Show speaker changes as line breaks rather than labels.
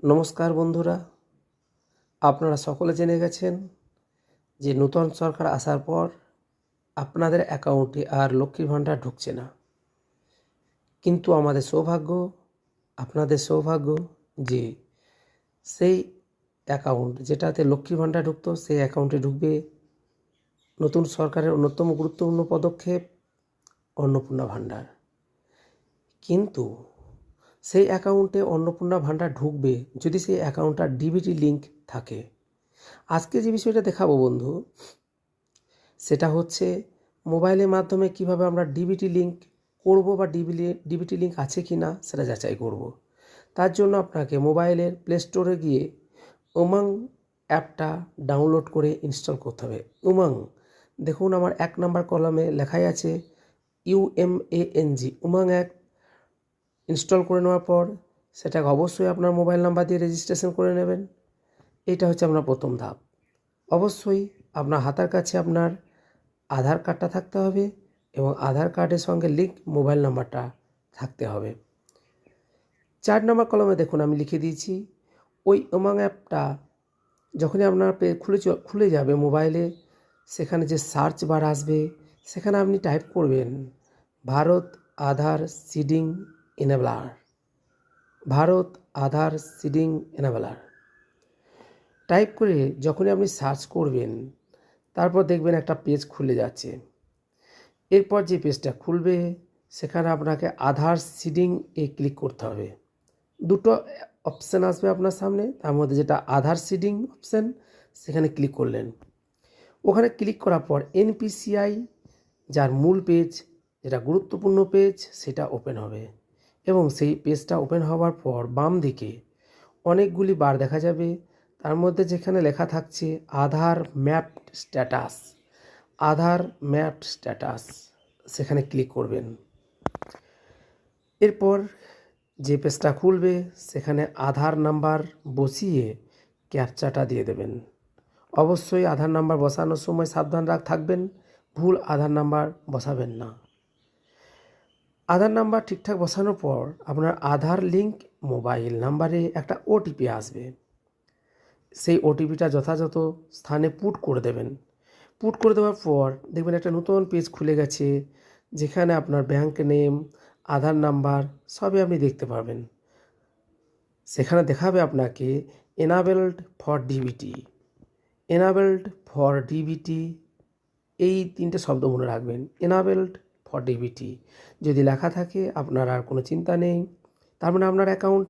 নমস্কার বন্ধুরা, আপনারা সকলে জেনে গেছেন যে নূতন সরকার আসার পর আপনাদের অ্যাকাউন্টে আর লক্ষ্মীর ভাণ্ডার ঢুকছে না। কিন্তু আমাদের সৌভাগ্য, আপনাদের সৌভাগ্য যে সেই অ্যাকাউন্ট যেটাতে লক্ষ্মীর ভাণ্ডার ঢুকতো সেই অ্যাকাউন্টে ঢুকবে নতুন সরকারের অন্যতম গুরুত্বপূর্ণ পদক্ষেপ অন্নপূর্ণা ভাণ্ডার। কিন্তু সেই অ্যাকাউন্টে অন্নপূর্ণা ভাণ্ডার ঢুকবে যদি সেই অ্যাকাউন্টটার ডিবিটি লিঙ্ক থাকে। আজকে যে বিষয়টা দেখাবো বন্ধু, সেটা হচ্ছে মোবাইলের মাধ্যমে কিভাবে আমরা ডিবিটি লিঙ্ক করব বা ডিবিটি লিঙ্ক আছে কি না সেটা যাচাই করব। তার জন্য আপনাকে মোবাইলের প্লে স্টোরে গিয়ে উমং অ্যাপটা ডাউনলোড করে ইনস্টল করতে হবে। উমং, দেখুন আমার 1 নম্বর কলামে লেখাই আছে UMANG, উমং অ্যাপ। ইনস্টল করে নেওয়ার পর সেটাকে অবশ্যই আপনার মোবাইল নাম্বার দিয়ে রেজিস্ট্রেশন করে নেবেন। এটা হচ্ছে আপনার প্রথম ধাপ। অবশ্যই আপনার হাতের কাছে আপনার আধার কার্ডটা থাকতে হবে এবং আধার কার্ডের সঙ্গে লিঙ্ক মোবাইল নাম্বারটা থাকতে হবে। 4 নম্বর কলমে দেখুন আমি লিখে দিয়েছি, ওই উমং অ্যাপটা যখনই আপনার খুলে যাবে মোবাইলে, সেখানে যে সার্চ বার আসবে সেখানে আপনি টাইপ করবেন ভারত আধার সিডিং এনেবলার, ভারত আধার সিডিং এনেবলার। টাইপ করে যখনই আপনি সার্চ করবেন তারপর দেখবেন একটা পেজ খুলে যাচ্ছে। এরপর যে পেজটা খুলবে সেখানে আপনাকে আধার সিডিং ক্লিক করতে হবে। দুটো অপশান আসবে আপনার সামনে, তার মধ্যে যেটা আধার সিডিং অপশান সেখানে ক্লিক করলেন। ওখানে ক্লিক করার পর NPCI যার মূল পেজ, যেটা গুরুত্বপূর্ণ পেজ, সেটা ওপেন হবে এবং সেই পেজটা ওপেন হওয়ার পর বাম দিকে অনেকগুলি বার দেখা যাবে। তার মধ্যে যেখানে লেখা থাকছে আধার ম্যাপড স্ট্যাটাস, আধার ম্যাপড স্ট্যাটাস, সেখানে ক্লিক করবেন। এরপর যে পেজটা খুলবে সেখানে আধার নাম্বার বসিয়ে ক্যাপচাটা দিয়ে দেবেন। অবশ্যই আধার নাম্বার বসানোর সময় সাবধান থাকবেন, ভুল আধার নাম্বার বসাবেন না। আধার নাম্বার ঠিকঠাক বসানোর পর আপনার আধার লিঙ্ক মোবাইল নাম্বারে একটা OTP আসবে। সেই OTPটা যথাযথ স্থানে পুট করে দেবেন। পুট করে দেওয়ার পর দেখবেন একটা নতুন পেজ খুলে গেছে, যেখানে আপনার ব্যাংক নেম, আধার নাম্বার সবই আপনি দেখতে পাবেন। সেখানে দেখাবে আপনাকে enabled for DBT, enabled for DBT, এই 3টে শব্দ মনে রাখবেন, এনাবেলড ফর ডিবিটি। যদি লেখা থাকে আপনার আর কোনো চিন্তা নেই, তার মানে আপনার অ্যাকাউন্ট